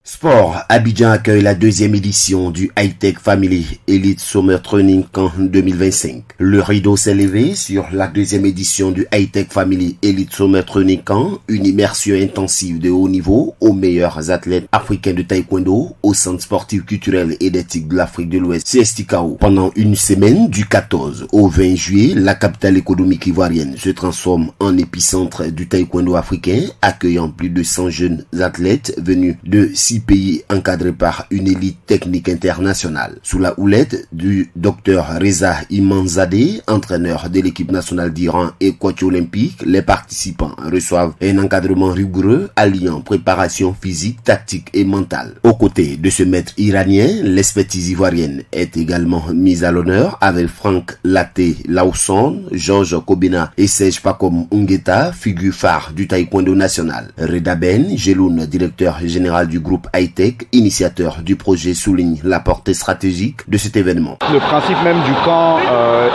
Sport, Abidjan accueille la deuxième édition du High-Tech Family Elite Summer Training Camp 2025. Le rideau s'est levé sur la deuxième édition du High-Tech Family Elite Summer Training Camp, une immersion intensive de haut niveau aux meilleurs athlètes africains de taekwondo au Centre sportif culturel et d'éthique de l'Afrique de l'Ouest, CSTKO. Pendant une semaine, du 14 au 20 juillet, la capitale économique ivoirienne se transforme en épicentre du taekwondo africain, accueillant plus de 100 jeunes athlètes venus de 6 pays encadrés par une élite technique internationale. Sous la houlette du Dr Reza Imanzadeh, entraîneur de l'équipe nationale d'Iran et coach olympique, les participants reçoivent un encadrement rigoureux alliant préparation physique, tactique et mentale. Aux côtés de ce maître iranien, l'expertise ivoirienne est également mise à l'honneur avec Franck Laté Lausson, Georges Kobina et Serge Pakom Ungeta, figure phare du taekwondo national. Reda Ben Jeloun, directeur général du groupe High-Tech, initiateur du projet, souligne la portée stratégique de cet événement. Le principe même du camp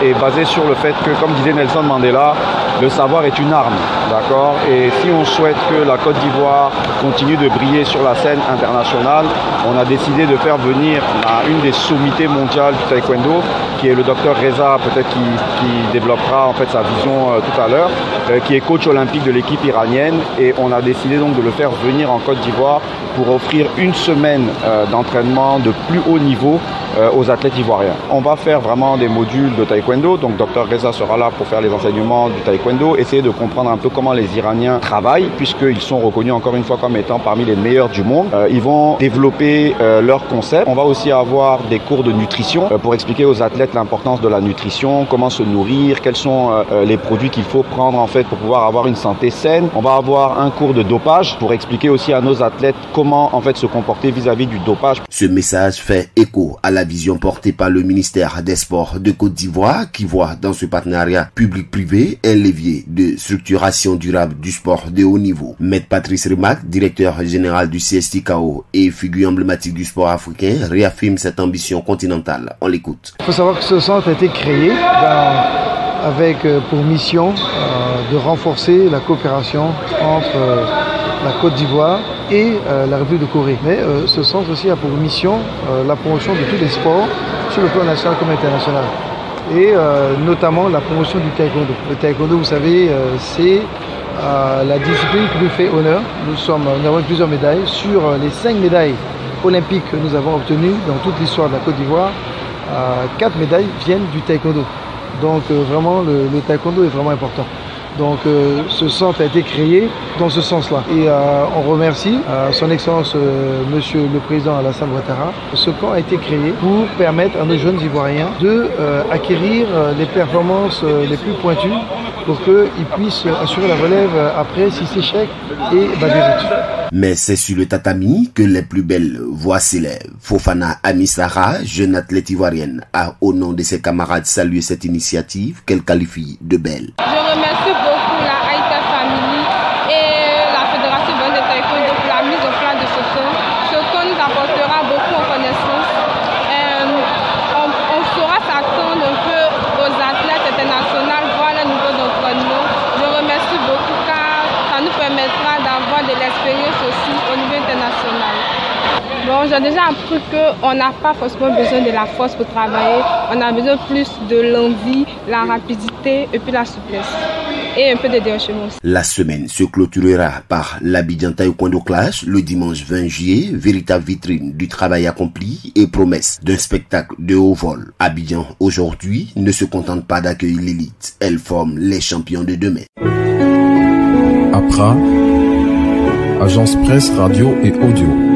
est basé sur le fait que, comme disait Nelson Mandela, le savoir est une arme, d'accord. Et si on souhaite que la Côte d'Ivoire continue de briller sur la scène internationale, on a décidé de faire venir une des sommités mondiales du taekwondo, qui est le docteur Reza, peut-être qui développera en fait sa vision tout à l'heure, qui est coach olympique de l'équipe iranienne, et on a décidé donc de le faire venir en Côte d'Ivoire pour offrir une semaine d'entraînement de plus haut niveau aux athlètes ivoiriens. On va faire vraiment des modules de taekwondo, donc Dr Reza sera là pour faire les enseignements du taekwondo, essayer de comprendre un peu comment les Iraniens travaillent, puisqu'ils sont reconnus encore une fois comme étant parmi les meilleurs du monde. Ils vont développer leurs concepts. On va aussi avoir des cours de nutrition pour expliquer aux athlètes l'importance de la nutrition, comment se nourrir, quels sont les produits qu'il faut prendre en fait pour pouvoir avoir une santé saine. On va avoir un cours de dopage pour expliquer aussi à nos athlètes comment en fait se comporter vis-à-vis du dopage. Ce message fait écho à la vision portée par le ministère des Sports de Côte d'Ivoire, qui voit dans ce partenariat public-privé un levier de structuration durable du sport de haut niveau. Maître Patrice Rimac, directeur général du CSTKO et figure emblématique du sport africain, réaffirme cette ambition continentale. On l'écoute. Il faut savoir que ce centre a été créé avec pour mission de renforcer la coopération entre la Côte d'Ivoire et la République de Corée. Mais ce centre aussi a pour mission la promotion de tous les sports sur le plan national comme international. Et notamment la promotion du taekwondo. Le taekwondo, vous savez, c'est la discipline qui nous fait honneur. Nous avons plusieurs médailles. Sur les 5 médailles olympiques que nous avons obtenues dans toute l'histoire de la Côte d'Ivoire, 4 médailles viennent du taekwondo. Donc vraiment, le taekwondo est vraiment important. Donc ce centre a été créé dans ce sens-là. Et on remercie son Excellence Monsieur le Président Alassane Ouattara. Ce camp a été créé pour permettre à nos jeunes Ivoiriens d'acquérir les performances les plus pointues pour qu'ils puissent assurer la relève après 6 échecs et Baguerite. Mais c'est sur le tatami que les plus belles voix s'élèvent. Fofana Amissara, jeune athlète ivoirienne, a au nom de ses camarades salué cette initiative qu'elle qualifie de belle. Je remercie beaucoup la High-Tech Family et la Fédération de taekwondo pour la mise au point de ce camp. Ce camp nous apportera beaucoup en connaissances. On saura s'attendre un peu aux athlètes internationaux, voir le niveau d'entraînement. Je remercie beaucoup car ça nous permettra d'avoir de l'expérience aussi au niveau international. Bon, j'ai déjà appris qu'on n'a pas forcément besoin de la force pour travailler. On a besoin plus de l'envie, la rapidité et puis la souplesse. Et un peu de déhanchement aussi. La semaine se clôturera par l'Abidjan Taekwondo Clash le dimanche 20 juillet, véritable vitrine du travail accompli et promesse d'un spectacle de haut vol. Abidjan aujourd'hui ne se contente pas d'accueillir l'élite, elle forme les champions de demain. Accra, agence presse, radio et audio.